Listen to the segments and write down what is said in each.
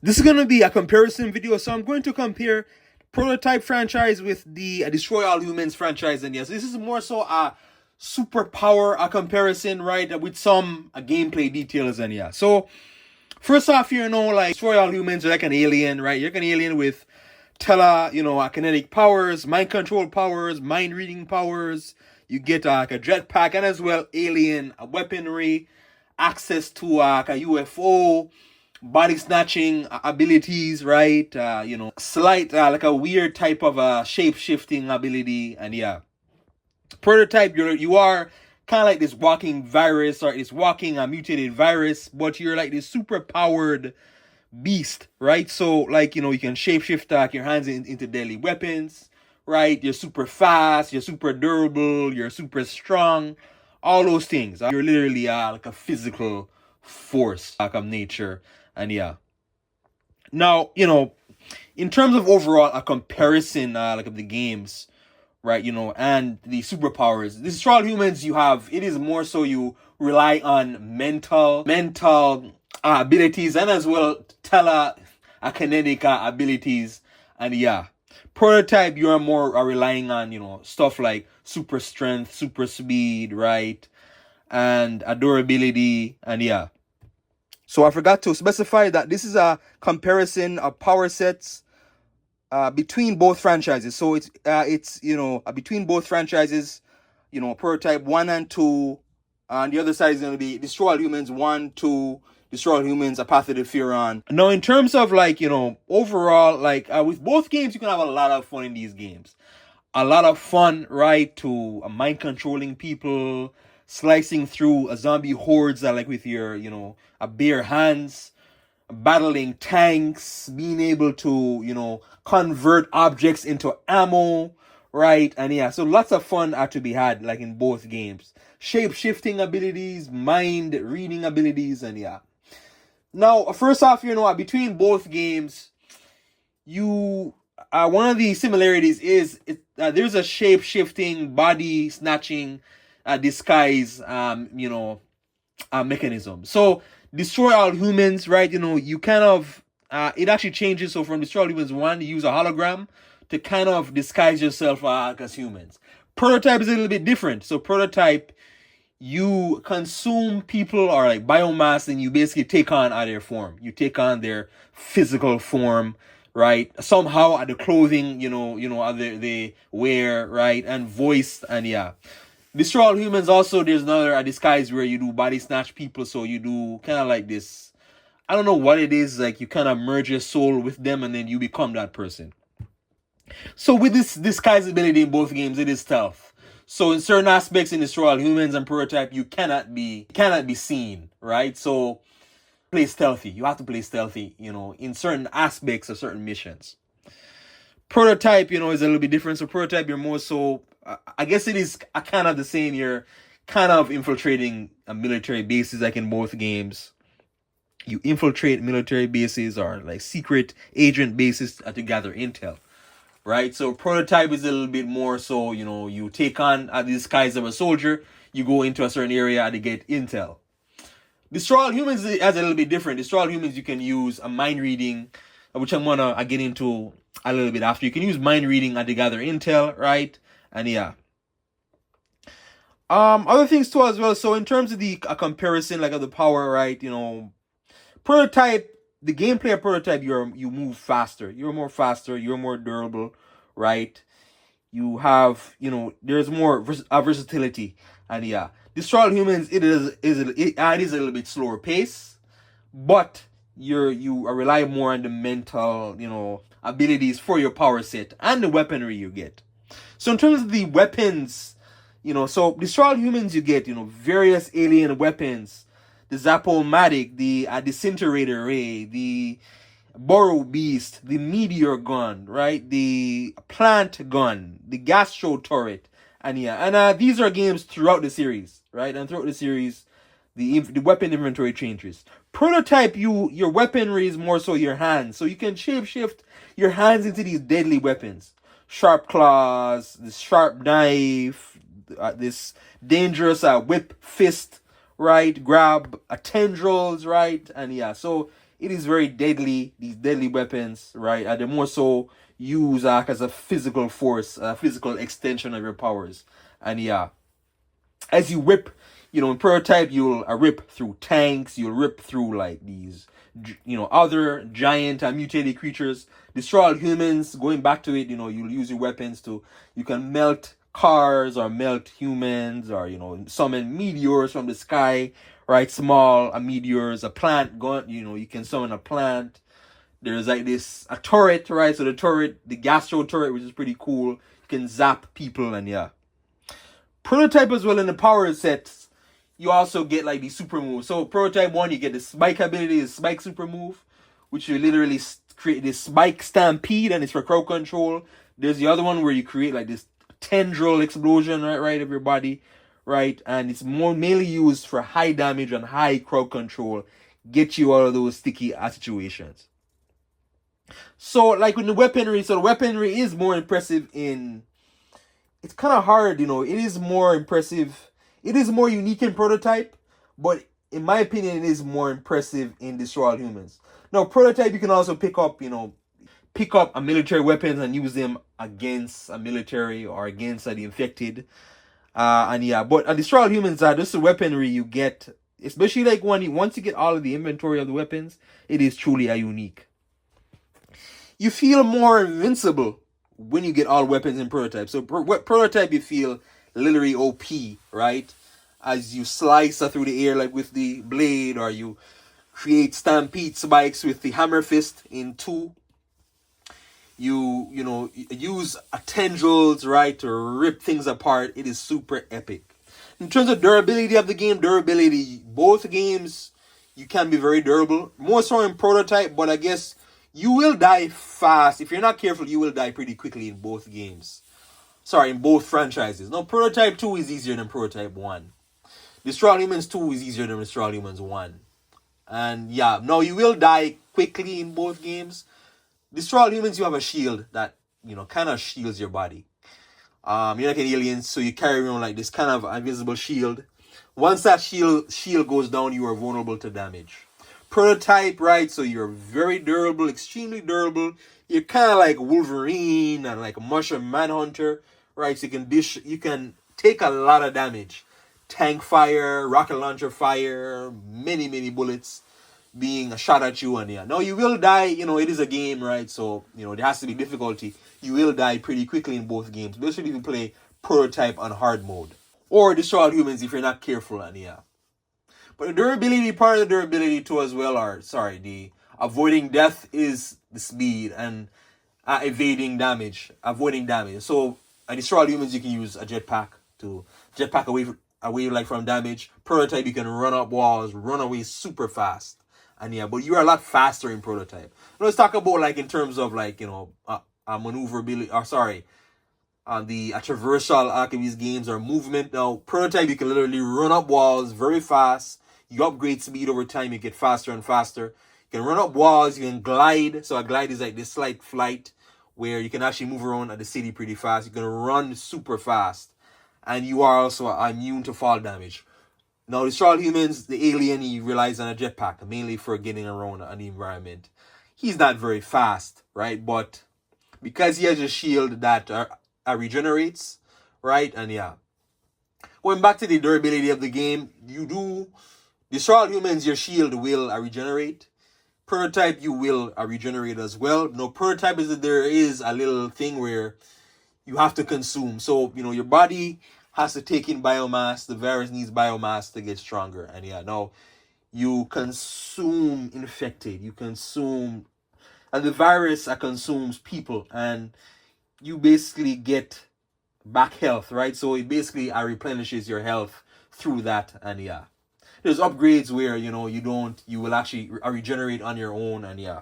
This is going to be a comparison video, so I'm going to compare Prototype franchise with the Destroy All Humans franchise. And yes, this is more so a superpower a comparison, right, with some gameplay details. And yeah, so first off, like Destroy All Humans, you're like an alien, right? You're like an alien with kinetic powers, mind control powers, mind reading powers. You get like a jetpack and as well alien weaponry, access to like a UFO, body snatching abilities, right? Slight like a weird type of shape shifting ability, and yeah. Prototype, you are kind of like this walking virus or this walking mutated virus, but you're like this super powered beast, right? So like you can shapeshift your hands into deadly weapons, right? You're super fast, you're super durable, you're super strong, all those things. You're literally like a physical force like of nature, and yeah. Now in terms of overall a comparison like of the games, right? And the superpowers. This Destroy All Humans, it is more so you rely on mental abilities and as well telekinetic abilities, and yeah. Prototype, you are more relying on stuff like super strength, super speed, right, and durability, and yeah. So I forgot to specify that this is a comparison of power sets between both franchises. So it's between both franchises, Prototype 1 and 2, and the other side is going to be Destroy All Humans 1, 2, Destroy All Humans, A Path to the Furon. Now in terms of overall, with both games, you can have a lot of fun in these games. A lot of fun, right, to mind controlling people, slicing through a zombie hordes that with your a bare hands, battling tanks, being able to convert objects into ammo, right? And yeah, so lots of fun are to be had in both games. Shape shifting abilities, mind reading abilities, and yeah. Now first off, between both games, you one of the similarities is there's a shape shifting, body snatching disguise mechanism. So Destroy All Humans, right? You kind of it actually changes. So from Destroy All Humans 1, you use a hologram to kind of disguise yourself as humans. Prototype is a little bit different. So Prototype, you consume people or biomass, and you basically take on their form. You take on their physical form, right? Somehow the clothing, they wear, right, and voice, and yeah. Destroy All Humans also, there's another disguise where you do body snatch people. So you do kind of like this, I don't know what it is, you kind of merge your soul with them and then you become that person. So with this disguise ability in both games, it is stealth. So in certain aspects in Destroy All Humans and Prototype, you cannot be seen, right? So play stealthy. You have to play stealthy, in certain aspects of certain missions. Prototype, is a little bit different. So Prototype, you're more so, I guess it is kind of the same. You're kind of infiltrating military bases in both games. You infiltrate military bases or secret agent bases to gather intel, right? So Prototype is a little bit more so, you take on the disguise of a soldier, you go into a certain area to get intel. Destroy All Humans is a little bit different. Destroy All Humans, you can use a mind reading, which I'm gonna get into a little bit after. You can use mind reading to gather intel, right? And yeah. Other things too as well. So in terms of the comparison, of the power, right? Prototype, the gameplay of Prototype, you move faster. You're more faster. You're more durable, right? You have, there's more versatility, and yeah. Destroy All Humans, it is a little bit slower pace, but you rely more on the mental, abilities for your power set and the weaponry you get. So in terms of the weapons, so Destroy All Humans, you get, various alien weapons, the Zap-O-Matic, the Disintegrator Ray, the Burrow Beast, the Meteor Gun, right? The Plant Gun, the Gastro Turret, and yeah. And these are games throughout the series, right? And throughout the series, the weapon inventory changes. Prototype, your weaponry is more so your hands. So you can shapeshift your hands into these deadly weapons. Sharp claws, this sharp knife, this dangerous whip fist, right? Grab tendrils, right? And yeah, so it is very deadly. These deadly weapons, right, are the more so used as a physical force, a physical extension of your powers. And yeah, as you rip, in prototype, you'll rip through tanks, you'll rip through like these, other giant and mutated creatures, destroy all humans. Going back to it, you'll use your weapons you can melt cars or melt humans, or summon meteors from the sky, right? Small meteors, a plant going, you can summon a plant. There's like a turret, right? So the gastro turret, which is pretty cool. You can zap people, and yeah. Prototype as well in the power sets, you also get like the super move. So prototype 1, you get the spike ability, the spike super move, which you literally create this spike stampede, and it's for crowd control. There's the other one where you create like this tendril explosion, right, of your body, right? And it's mainly used for high damage and high crowd control, get you out of those sticky situations. So like with the weaponry, so the weaponry is more impressive it's kind of hard, it is more impressive. It is more unique in prototype, but in my opinion, it is more impressive in Destroy All Humans. Now, prototype, you can also pick up a military weapons and use them against a military or against the infected. And yeah, but Destroy All Humans, this is the weaponry you get, especially like once you get all of the inventory of the weapons, it is truly a unique. You feel more invincible when you get all weapons in prototype. So prototype, you feel literally OP, right? As you slice through the air like with the blade, or you create stampede spikes with the hammer fist in 2. You use tendrils, right, to rip things apart. It is super epic. In terms of durability of the game, both games, you can be very durable. More so in prototype, but I guess you will die fast. If you're not careful, you will die pretty quickly in both games. Sorry, in both franchises. No, Prototype 2 is easier than Prototype 1. Destroy All Humans 2 is easier than Destroy All Humans 1. And yeah, no, you will die quickly in both games. Destroy All Humans, you have a shield that, kind of shields your body. You're like an alien, so you carry around like this kind of invisible shield. Once that shield goes down, you are vulnerable to damage. Prototype, right? So you're very durable, extremely durable. You're kind of like Wolverine and like Martian Manhunter, right? So you can take a lot of damage. Tank fire, rocket launcher fire, many bullets being shot at you, and yeah. No, you will die, it is a game, right? So, there has to be difficulty. You will die pretty quickly in both games, especially if you play Prototype on hard mode. Or Destroy All Humans if you're not careful, and yeah. But the durability, part of the durability too as well, the avoiding death is the speed, and avoiding damage. So, Destroy All Humans, you can use a jetpack to jetpack away like from damage. Prototype, you can run up walls, run away super fast. And yeah, but you are a lot faster in Prototype. Let's talk about like in terms of like, maneuverability, the traversal arc of these games or movement. Now, Prototype, you can literally run up walls very fast. You upgrade speed over time, you get faster and faster. You can run up walls, you can glide. So a glide is like this slight flight where you can actually move around at the city pretty fast. You can run super fast. And you are also immune to fall damage. Now, Destroy All Humans, the alien, he relies on a jetpack, mainly for getting around the environment. He's not very fast, right? But because he has a shield that regenerates, right? And yeah. Going back to the durability of the game, Destroy All Humans, your shield will regenerate. Prototype, you will regenerate as well. No, Prototype there is a little thing where you have to consume. So, your body has to take in biomass. The virus needs biomass to get stronger. And yeah, now you consume infected. And the virus consumes people. And you basically get back health, right? So it basically replenishes your health through that. And yeah, there's upgrades where, you will actually regenerate on your own. And yeah.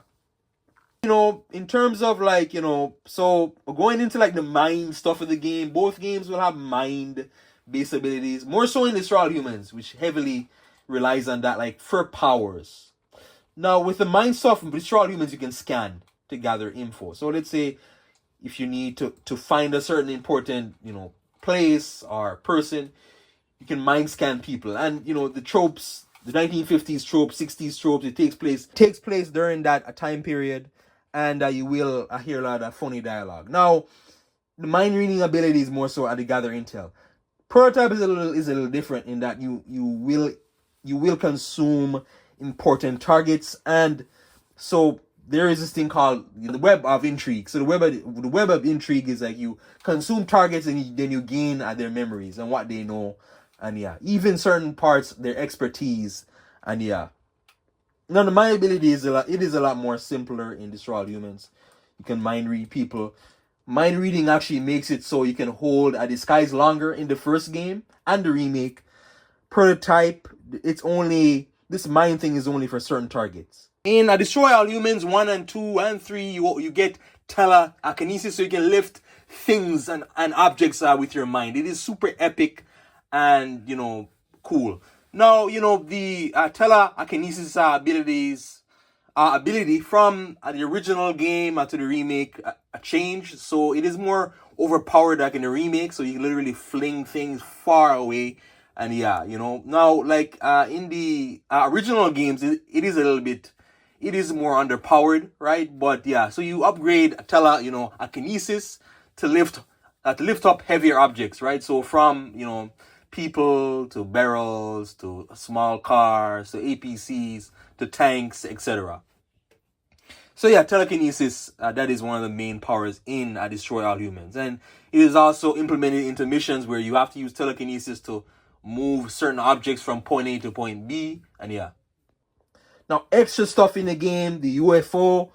In terms of like, so going into like the mind stuff of the game, both games will have mind-based abilities. More so in Destroy All Humans, which heavily relies on that, like for powers. Now, with the mind stuff in Destroy All Humans, you can scan to gather info. So let's say if you need to find a certain important, place or person, you can mind scan people. And, the tropes the 1950s trope, 60s tropes. It takes place during that time period, and you will hear a lot of funny dialogue. Now, the mind reading ability is more so at the gather intel. Prototype is a little different in that you will consume important targets, and so there is this thing called the web of intrigue. So the web of intrigue is like you consume targets and then you gain their memories and what they know, and yeah, even certain parts their expertise, and yeah. Now the mind ability is a lot more simpler in Destroy All Humans. You can mind read people. Mind reading actually makes it so you can hold a disguise longer in the first game and the remake. Prototype, this mind thing is only for certain targets. In Destroy All Humans 1 and 2 and 3, you get telekinesis, so you can lift things and objects with your mind. It is super epic and, cool. Now, the telekinesis ability from the original game to the remake changed, so it is more overpowered like in the remake, so you can literally fling things far away, and yeah, now like in the original games it is more underpowered, right? But yeah, so you upgrade telekinesis to lift up heavier objects, right? So from people to barrels to small cars to APCs to tanks, etc. So yeah, telekinesis, that is one of the main powers in Destroy All Humans. And it is also implemented into missions where you have to use telekinesis to move certain objects from point A to point B, and yeah. Now, extra stuff in the game, the UFO.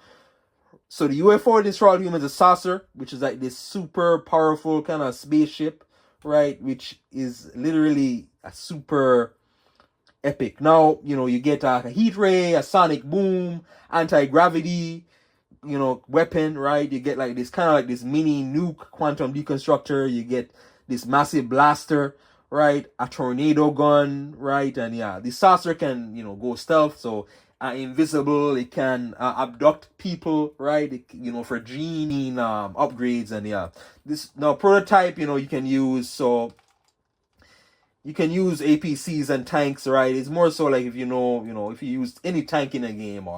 So the UFO in Destroy All Humans is Saucer, which is like this super powerful kind of spaceship, right? Which is literally a super epic. Now, you get a heat ray, a sonic boom, anti-gravity, weapon, right? You get like this kind of like this mini nuke quantum deconstructor. You get this massive blaster, right? A tornado gun, right? And yeah, the Saucer can, go stealth, so invisible. It can abduct people, right? For gene upgrades, and yeah. This now prototype, you can use, so you can use APCs and tanks, right? It's more so like if if you use any tank in a game,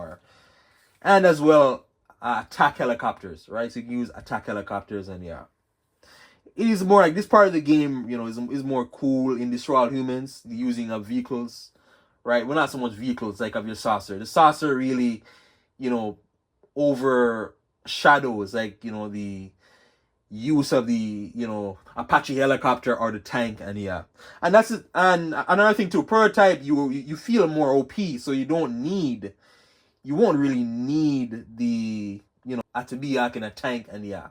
and as well attack helicopters, right? So you can use attack helicopters, and yeah. It is more like this part of the game, is more cool in Destroy All Humans, the using of vehicles, right? Well, not so much vehicles like of your Saucer. The Saucer really, overshadows like, the use of the Apache helicopter or the tank, and yeah. And that's it. And another thing too, prototype, you feel more OP, so you won't really need the to be like in a tank, and yeah.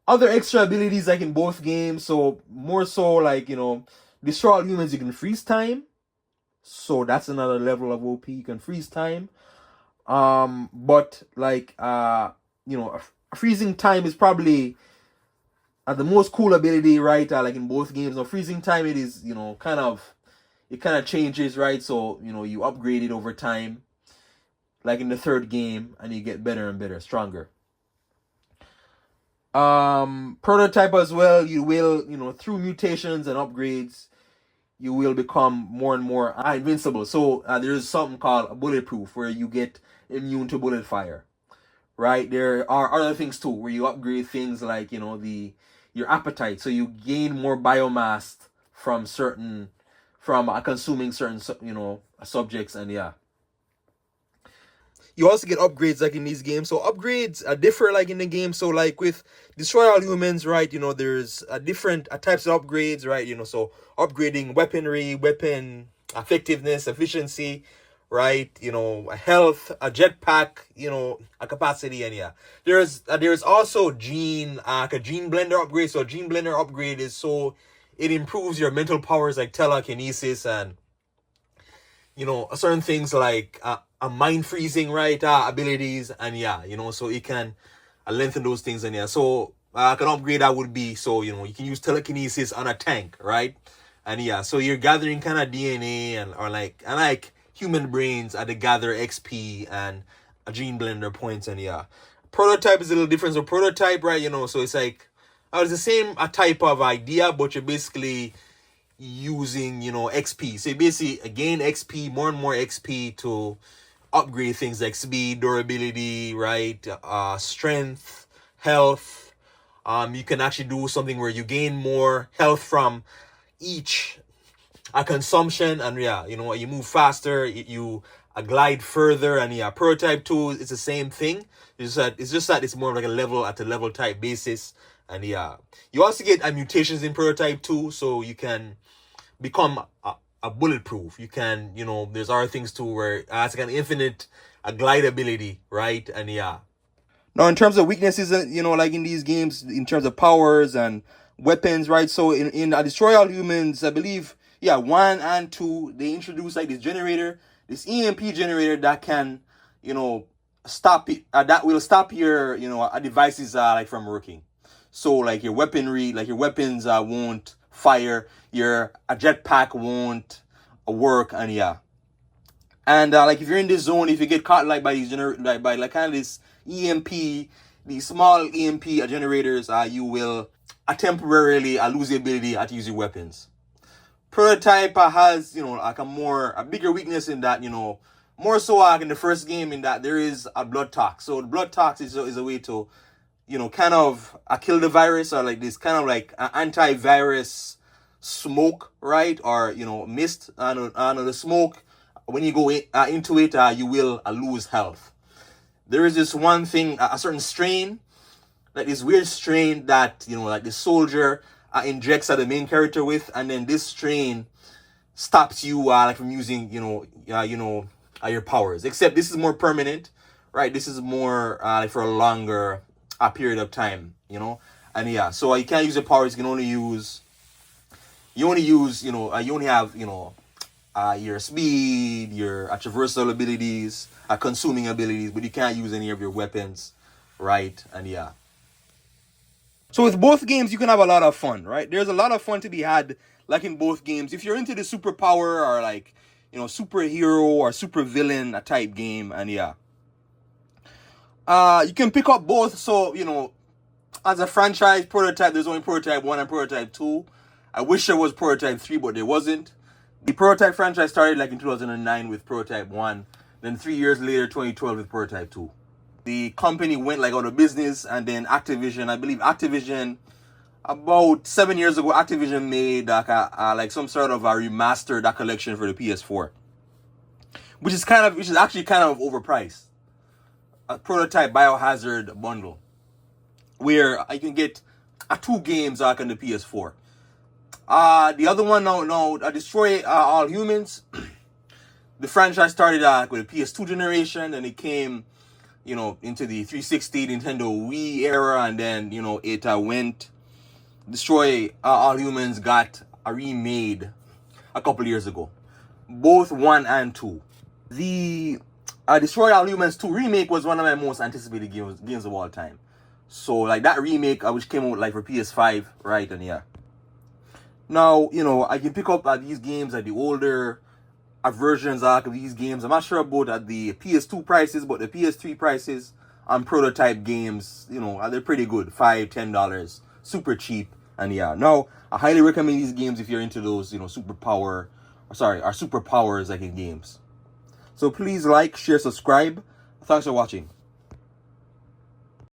Other extra abilities like in both games, so more so like Destroy All Humans, you can freeze time, so that's another level of OP. You can freeze time, but like freezing time is probably the most cool ability, right? Like in both games. Now freezing time, it is kind of changes, right? So you upgrade it over time, like in the third game, and you get better and better, stronger. Prototype as well, you will through mutations and upgrades, you will become more and more invincible. So there's something called bulletproof, where you get immune to bullet fire, right? There are other things too, where you upgrade things like your appetite, so you gain more biomass from consuming certain subjects, and yeah. You also get upgrades like in these games. So upgrades differ like in the game. So like with Destroy All Humans, right, there's different types of upgrades, right? So upgrading weaponry, weapon effectiveness, efficiency, right? A health, a jetpack, a capacity, and yeah. There's also gene a gene blender upgrade. So a gene blender upgrade is so it improves your mental powers like telekinesis and certain things like a mind freezing, right, abilities, and yeah, so it can lengthen those things, and yeah. So an upgrade that would be, so you can use telekinesis on a tank, right, and yeah, so you're gathering kind of DNA or like human brains at the gather XP and a gene blender points, and yeah. Prototype is a little different. So prototype, right, so it's like it's the same type of idea, but you're basically using, you know, XP. So you basically gain XP, more and more XP to upgrade things like speed, durability, right? Strength, health. You can actually do something where you gain more health from each consumption, and yeah, you know, you move faster, you glide further, and yeah, prototype 2 it's the same thing. It's just that it's more like a level type basis, and yeah, you also get mutations in prototype 2, so you can become a bulletproof. You can, you know, there's other things too where it's like an infinite glide ability, right? And yeah. Now, in terms of weaknesses, you know, like in these games, in terms of powers and weapons, right? So in Destroy All Humans, I believe, yeah, 1 and 2, they introduced like this generator, this EMP generator that can, you know, stop it, that will stop your, you know, devices like from working. So like your weaponry, like your weapons won't fire, your a jetpack won't work, and yeah. And like if you're in this zone, if you get caught like by these by like kind of this EMP, these small EMP generators, you will temporarily lose the ability to use your weapons. Prototype has, you know, like a bigger weakness in that, you know, more so like in the first game, in that there is a blood tox. So the blood tox is a way to, you know, kind of kill the virus, or like this kind of like antivirus smoke, right? Or, you know, mist. And the smoke, when you go into it, you will lose health. There is this one thing, a certain strain, like this weird strain that, you know, like the soldier injects the main character with, and then this strain stops you like from using, your powers. Except this is more permanent, right? This is more like for a longer period of time, you know. And yeah, so you can't use your powers. You only have, you know, your speed, your traversal abilities, consuming abilities, but you can't use any of your weapons, right? And yeah. So with both games, you can have a lot of fun, right? There's a lot of fun to be had, like in both games. If you're into the superpower or like, you know, superhero or super villain type game, and yeah. You can pick up both. So, you know, as a franchise prototype, there's only prototype 1 and prototype 2. I wish there was prototype 3, but there wasn't. The prototype franchise started like in 2009 with prototype 1. Then 3 years later, 2012 with prototype 2. The company went like out of business, and then Activision, I believe Activision, about 7 years ago, Activision made like some sort of a remastered collection for the PS4, which is actually kind of overpriced. A prototype Biohazard bundle, where I can get 2 games like on the PS4. The other one now, Destroy All Humans. The franchise started with the PS2 generation, and it came, you know, into the 360 Nintendo Wii era, and then, you know, it went. Destroy All Humans got remade a couple years ago, both 1 and 2. The Destroy All Humans 2 remake was one of my most anticipated games of all time. So like that remake, which came out like for PS5, right? And yeah. Now, you know, I can pick up these games at the older versions of these games. I'm not sure about the PS2 prices, but the PS3 prices on prototype games, you know, they're pretty good. $5-10, super cheap. And yeah, now I highly recommend these games if you're into those, you know, superpowers like in games. So please like, share, subscribe. Thanks for watching.